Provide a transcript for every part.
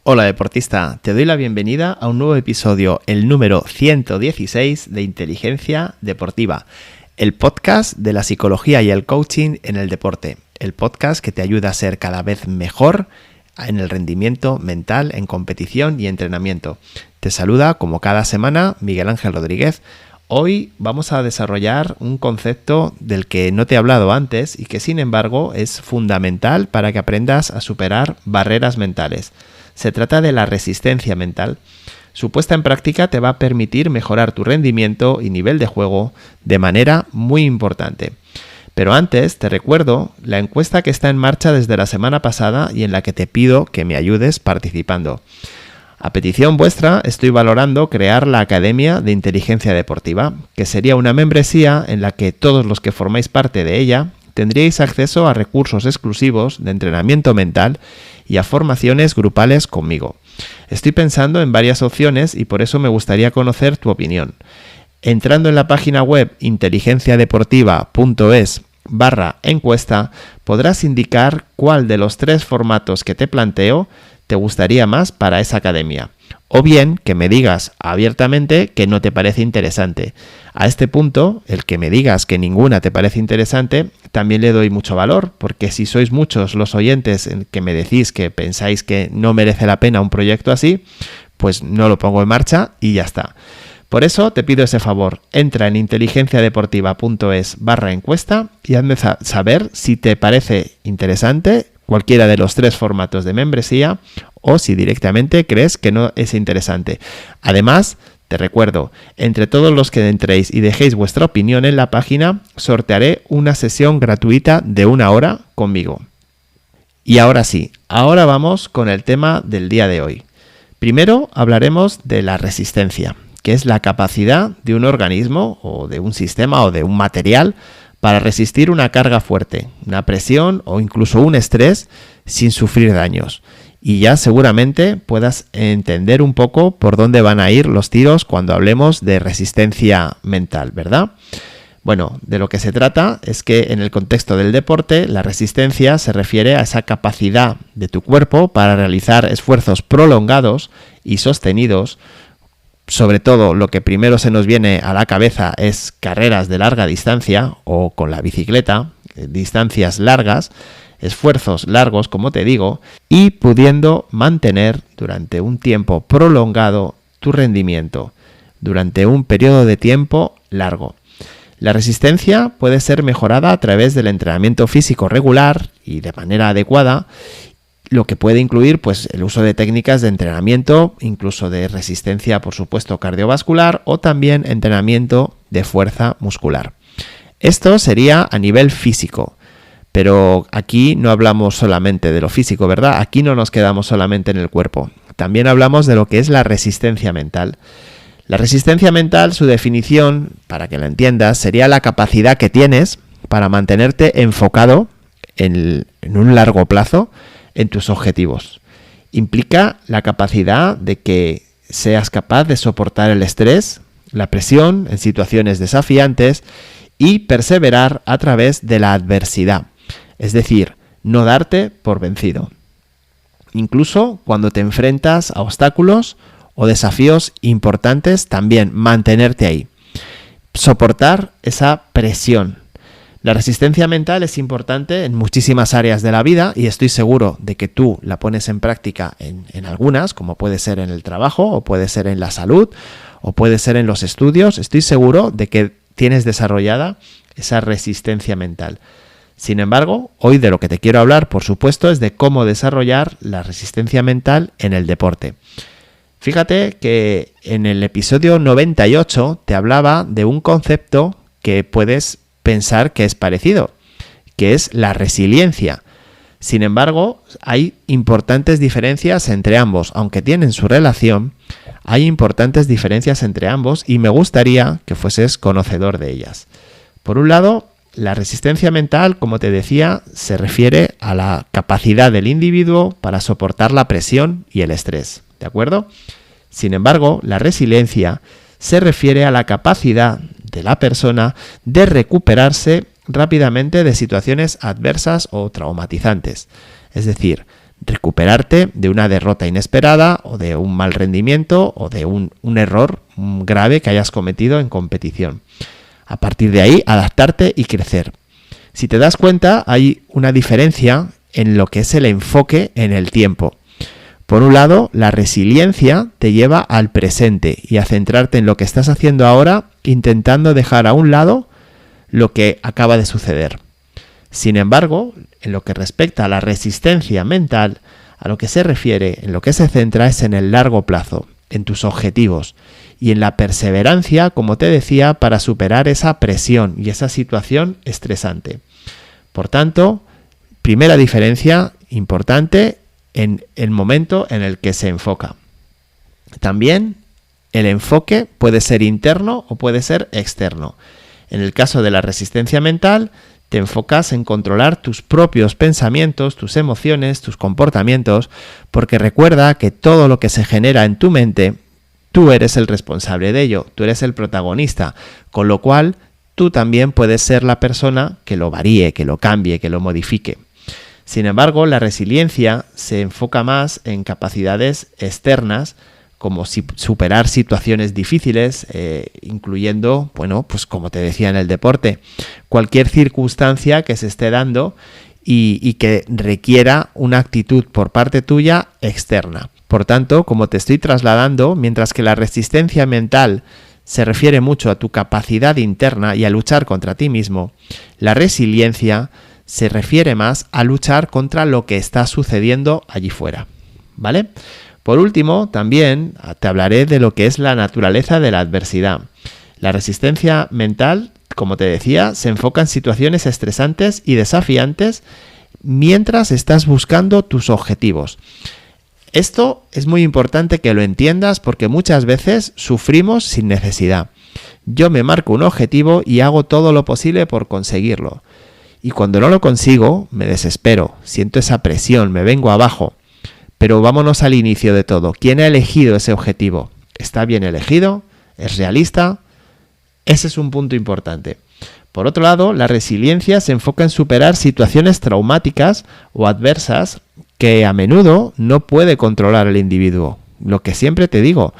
Hola deportista, te doy la bienvenida a un nuevo episodio, el número 116 de Inteligencia Deportiva, el podcast de la psicología y el coaching en el deporte, el podcast que te ayuda a ser cada vez mejor en el rendimiento mental, en competición y entrenamiento. Te saluda, como cada semana, Miguel Ángel Rodríguez. Hoy vamos a desarrollar un concepto del que no te he hablado antes y que sin embargo es fundamental para que aprendas a superar barreras mentales. Se trata de la resistencia mental. Su puesta en práctica te va a permitir mejorar tu rendimiento y nivel de juego de manera muy importante. Pero antes te recuerdo la encuesta que está en marcha desde la semana pasada y en la que te pido que me ayudes participando. A petición vuestra estoy valorando crear la Academia de Inteligencia Deportiva, que sería una membresía en la que todos los que formáis parte de ella tendríais acceso a recursos exclusivos de entrenamiento mental y a formaciones grupales conmigo. Estoy pensando en varias opciones y por eso me gustaría conocer tu opinión. Entrando en la página web inteligenciadeportiva.es/encuesta podrás indicar cuál de los tres formatos que te planteo te gustaría más para esa academia. O bien que me digas abiertamente que no te parece interesante. A este punto, el que me digas que ninguna te parece interesante, también le doy mucho valor, porque si sois muchos los oyentes en que me decís que pensáis que no merece la pena un proyecto así, pues no lo pongo en marcha y ya está. Por eso te pido ese favor, entra en inteligenciadeportiva.es/encuesta y hazme saber si te parece interesante cualquiera de los tres formatos de membresía o si directamente crees que no es interesante. Además, te recuerdo, entre todos los que entréis y dejéis vuestra opinión en la página, sortearé una sesión gratuita de 1 hora conmigo. Y ahora sí, ahora vamos con el tema del día de hoy. Primero hablaremos de la resistencia, que es la capacidad de un organismo o de un sistema o de un material para resistir una carga fuerte, una presión o incluso un estrés sin sufrir daños. Y ya seguramente puedas entender un poco por dónde van a ir los tiros cuando hablemos de resistencia mental, ¿verdad? Bueno, de lo que se trata es que en el contexto del deporte, la resistencia se refiere a esa capacidad de tu cuerpo para realizar esfuerzos prolongados y sostenidos. Sobre todo, lo que primero se nos viene a la cabeza es carreras de larga distancia o con la bicicleta, distancias largas, esfuerzos largos, como te digo, y pudiendo mantener durante un tiempo prolongado tu rendimiento, durante un periodo de tiempo largo. La resistencia puede ser mejorada a través del entrenamiento físico regular y de manera adecuada, lo que puede incluir pues, el uso de técnicas de entrenamiento, incluso de resistencia, por supuesto, cardiovascular o también entrenamiento de fuerza muscular. Esto sería a nivel físico, pero aquí no hablamos solamente de lo físico, ¿verdad? Aquí no nos quedamos solamente en el cuerpo. También hablamos de lo que es la resistencia mental. La resistencia mental, su definición, para que la entiendas, sería la capacidad que tienes para mantenerte enfocado en un largo plazo en tus objetivos. Implica la capacidad de que seas capaz de soportar el estrés, la presión en situaciones desafiantes y perseverar a través de la adversidad. Es decir, no darte por vencido. Incluso cuando te enfrentas a obstáculos o desafíos importantes, también mantenerte ahí. Soportar esa presión. La resistencia mental es importante en muchísimas áreas de la vida y estoy seguro de que tú la pones en práctica en algunas, como puede ser en el trabajo, o puede ser en la salud, o puede ser en los estudios. Estoy seguro de que tienes desarrollada esa resistencia mental. Sin embargo, hoy de lo que te quiero hablar, por supuesto, es de cómo desarrollar la resistencia mental en el deporte. Fíjate que en el episodio 98 te hablaba de un concepto que puedes pensar que es parecido, que es la resiliencia. Sin embargo, hay importantes diferencias entre ambos, aunque tienen su relación, hay importantes diferencias entre ambos y me gustaría que fueses conocedor de ellas. Por un lado, la resistencia mental, como te decía, se refiere a la capacidad del individuo para soportar la presión y el estrés, ¿de acuerdo? Sin embargo, la resiliencia se refiere a la capacidad de la persona de recuperarse rápidamente de situaciones adversas o traumatizantes. Es decir, recuperarte de una derrota inesperada o de un mal rendimiento o de un error grave que hayas cometido en competición. A partir de ahí, adaptarte y crecer. Si te das cuenta, hay una diferencia en lo que es el enfoque en el tiempo. Por un lado, la resiliencia te lleva al presente y a centrarte en lo que estás haciendo ahora, intentando dejar a un lado lo que acaba de suceder. Sin embargo, en lo que respecta a la resistencia mental, a lo que se refiere, en lo que se centra es en el largo plazo, en tus objetivos y en la perseverancia, como te decía, para superar esa presión y esa situación estresante. Por tanto, primera diferencia importante en el momento en el que se enfoca. También el enfoque puede ser interno o puede ser externo. En el caso de la resistencia mental, te enfocas en controlar tus propios pensamientos, tus emociones, tus comportamientos, porque recuerda que todo lo que se genera en tu mente, tú eres el responsable de ello, tú eres el protagonista, con lo cual tú también puedes ser la persona que lo varíe, que lo cambie, que lo modifique. Sin embargo, la resiliencia se enfoca más en capacidades externas, como superar situaciones difíciles, incluyendo, pues como te decía en el deporte, cualquier circunstancia que se esté dando y que requiera una actitud por parte tuya externa. Por tanto, como te estoy trasladando, mientras que la resistencia mental se refiere mucho a tu capacidad interna y a luchar contra ti mismo, la resiliencia se refiere más a luchar contra lo que está sucediendo allí fuera, ¿vale? Por último, también te hablaré de lo que es la naturaleza de la adversidad. La resistencia mental, como te decía, se enfoca en situaciones estresantes y desafiantes mientras estás buscando tus objetivos. Esto es muy importante que lo entiendas porque muchas veces sufrimos sin necesidad. Yo me marco un objetivo y hago todo lo posible por conseguirlo. Y cuando no lo consigo, me desespero, siento esa presión, me vengo abajo. Pero vámonos al inicio de todo. ¿Quién ha elegido ese objetivo? ¿Está bien elegido? ¿Es realista? Ese es un punto importante. Por otro lado, la resiliencia se enfoca en superar situaciones traumáticas o adversas que a menudo no puede controlar el individuo. Lo que siempre te digo,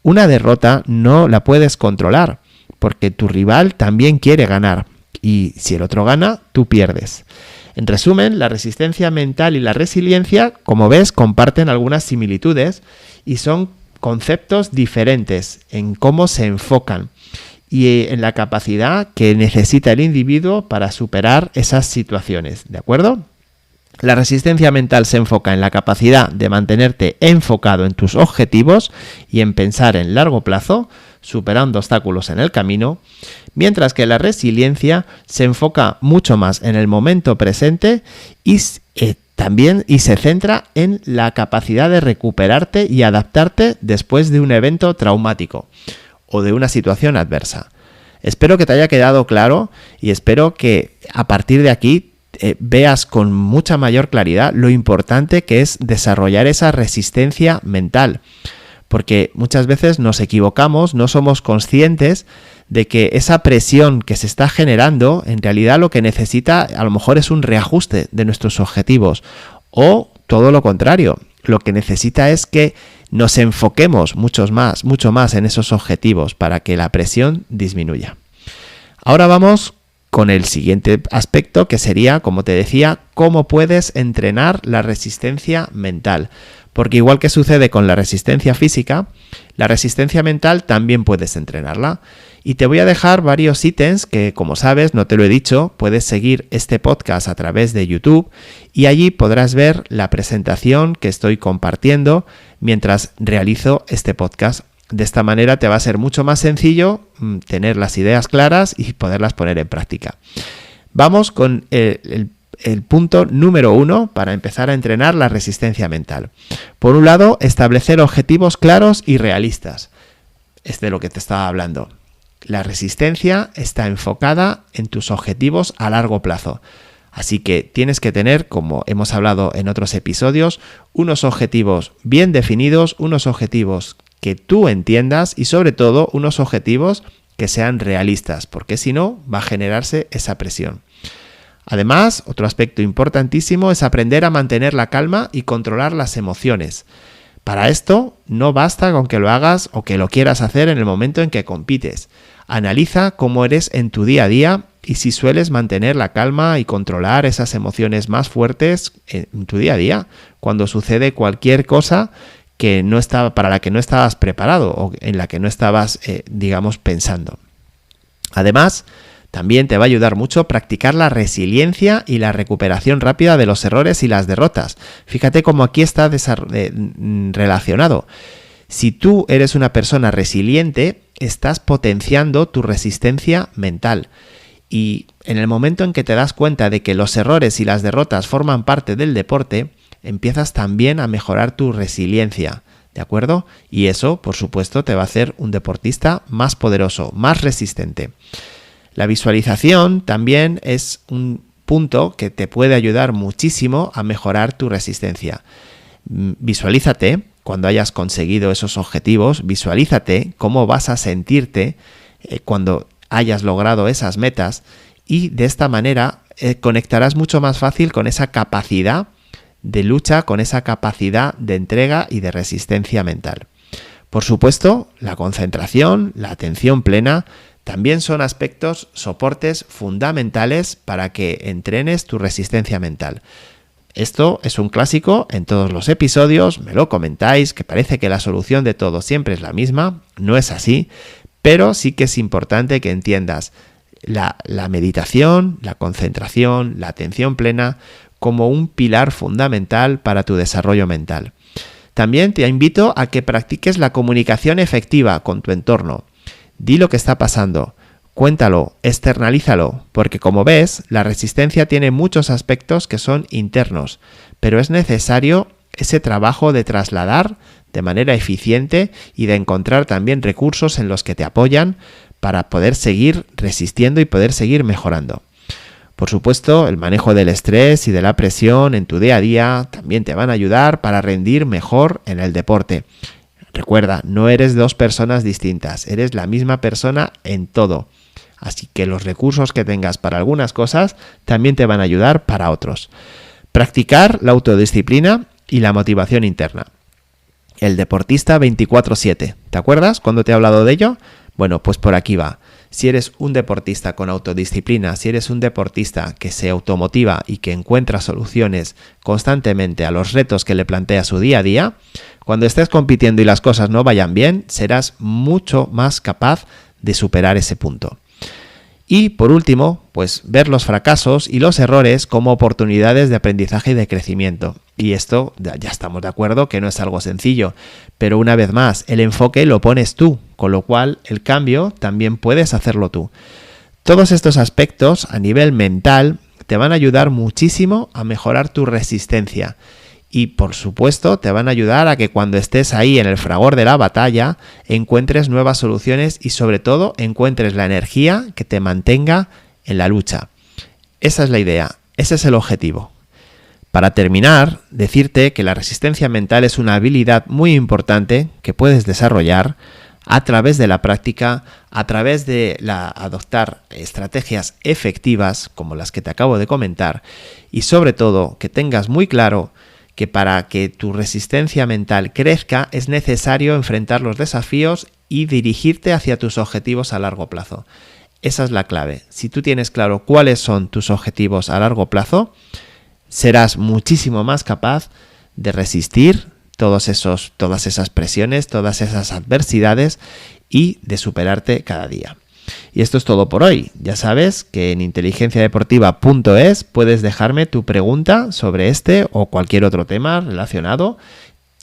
una derrota no la puedes controlar porque tu rival también quiere ganar y si el otro gana, tú pierdes. En resumen, la resistencia mental y la resiliencia, como ves, comparten algunas similitudes y son conceptos diferentes en cómo se enfocan y en la capacidad que necesita el individuo para superar esas situaciones, ¿de acuerdo? La resistencia mental se enfoca en la capacidad de mantenerte enfocado en tus objetivos y en pensar en largo plazo, superando obstáculos en el camino, mientras que la resiliencia se enfoca mucho más en el momento presente y también se centra en la capacidad de recuperarte y adaptarte después de un evento traumático o de una situación adversa. Espero que te haya quedado claro y espero que a partir de aquí veas con mucha mayor claridad lo importante que es desarrollar esa resistencia mental. Porque muchas veces nos equivocamos, no somos conscientes de que esa presión que se está generando en realidad lo que necesita a lo mejor es un reajuste de nuestros objetivos o todo lo contrario, lo que necesita es que nos enfoquemos mucho más en esos objetivos para que la presión disminuya. Ahora vamos con el siguiente aspecto que sería, como te decía, cómo puedes entrenar la resistencia mental. Porque igual que sucede con la resistencia física, la resistencia mental también puedes entrenarla. Y te voy a dejar varios ítems que, como sabes, no te lo he dicho, puedes seguir este podcast a través de YouTube y allí podrás ver la presentación que estoy compartiendo mientras realizo este podcast. De esta manera te va a ser mucho más sencillo tener las ideas claras y poderlas poner en práctica. Vamos con el punto número 1 para empezar a entrenar la resistencia mental. Por un lado, establecer objetivos claros y realistas. Es de lo que te estaba hablando. La resistencia está enfocada en tus objetivos a largo plazo. Así que tienes que tener, como hemos hablado en otros episodios, unos objetivos bien definidos, unos objetivos que tú entiendas y sobre todo unos objetivos que sean realistas, porque si no va a generarse esa presión. Además, otro aspecto importantísimo es aprender a mantener la calma y controlar las emociones. Para esto, no basta con que lo hagas o que lo quieras hacer en el momento en que compites. Analiza cómo eres en tu día a día y si sueles mantener la calma y controlar esas emociones más fuertes en tu día a día, cuando sucede cualquier cosa para la que no estabas preparado o en la que no estabas, pensando. Además, también te va a ayudar mucho practicar la resiliencia y la recuperación rápida de los errores y las derrotas. Fíjate cómo aquí está relacionado. Si tú eres una persona resiliente, estás potenciando tu resistencia mental. Y en el momento en que te das cuenta de que los errores y las derrotas forman parte del deporte, empiezas también a mejorar tu resiliencia, ¿de acuerdo? Y eso, por supuesto, te va a hacer un deportista más poderoso, más resistente. La visualización también es un punto que te puede ayudar muchísimo a mejorar tu resistencia. Visualízate cuando hayas conseguido esos objetivos, visualízate cómo vas a sentirte cuando hayas logrado esas metas y de esta manera conectarás mucho más fácil con esa capacidad de lucha, con esa capacidad de entrega y de resistencia mental. Por supuesto, la concentración, la atención plena, también son aspectos, soportes fundamentales para que entrenes tu resistencia mental. Esto es un clásico en todos los episodios, me lo comentáis, que parece que la solución de todo siempre es la misma, no es así, pero sí que es importante que entiendas la meditación, la concentración, la atención plena como un pilar fundamental para tu desarrollo mental. También te invito a que practiques la comunicación efectiva con tu entorno. Di lo que está pasando, cuéntalo, externalízalo, porque como ves, la resistencia tiene muchos aspectos que son internos, pero es necesario ese trabajo de trasladar de manera eficiente y de encontrar también recursos en los que te apoyan para poder seguir resistiendo y poder seguir mejorando. Por supuesto, el manejo del estrés y de la presión en tu día a día también te van a ayudar para rendir mejor en el deporte. Recuerda, no eres dos personas distintas, eres la misma persona en todo. Así que los recursos que tengas para algunas cosas también te van a ayudar para otros. Practicar la autodisciplina y la motivación interna. El deportista 24/7. ¿Te acuerdas cuando te he hablado de ello? Bueno, pues por aquí va. Si eres un deportista con autodisciplina, si eres un deportista que se automotiva y que encuentra soluciones constantemente a los retos que le plantea su día a día, cuando estés compitiendo y las cosas no vayan bien, serás mucho más capaz de superar ese punto. Y por último, pues ver los fracasos y los errores como oportunidades de aprendizaje y de crecimiento. Y esto ya estamos de acuerdo que no es algo sencillo, pero una vez más, el enfoque lo pones tú, con lo cual el cambio también puedes hacerlo tú. Todos estos aspectos a nivel mental te van a ayudar muchísimo a mejorar tu resistencia. Y por supuesto te van a ayudar a que cuando estés ahí en el fragor de la batalla encuentres nuevas soluciones y sobre todo encuentres la energía que te mantenga en la lucha. Esa es la idea, ese es el objetivo. Para terminar, decirte que la resistencia mental es una habilidad muy importante que puedes desarrollar a través de la práctica, a través de adoptar estrategias efectivas como las que te acabo de comentar y sobre todo que tengas muy claro que para que tu resistencia mental crezca es necesario enfrentar los desafíos y dirigirte hacia tus objetivos a largo plazo. Esa es la clave. Si tú tienes claro cuáles son tus objetivos a largo plazo, serás muchísimo más capaz de resistir todas esas presiones, todas esas adversidades y de superarte cada día. Y esto es todo por hoy. Ya sabes que en inteligenciadeportiva.es puedes dejarme tu pregunta sobre este o cualquier otro tema relacionado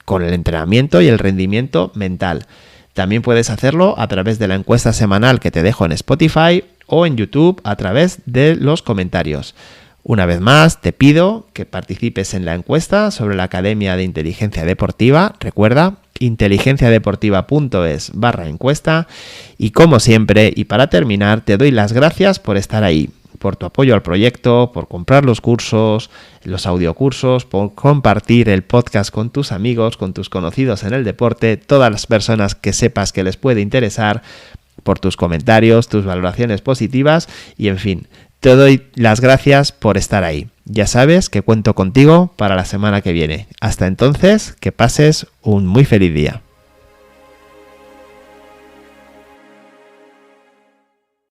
con el entrenamiento y el rendimiento mental. También puedes hacerlo a través de la encuesta semanal que te dejo en Spotify o en YouTube a través de los comentarios. Una vez más, te pido que participes en la encuesta sobre la Academia de Inteligencia Deportiva. Recuerda, inteligenciadeportiva.es/encuesta. Y como siempre, y para terminar, te doy las gracias por estar ahí, por tu apoyo al proyecto, por comprar los cursos, los audiocursos, por compartir el podcast con tus amigos, con tus conocidos en el deporte, todas las personas que sepas que les puede interesar, por tus comentarios, tus valoraciones positivas y, en fin, Te doy las gracias por estar ahí. Ya sabes que cuento contigo para la semana que viene. Hasta entonces, que pases un muy feliz día.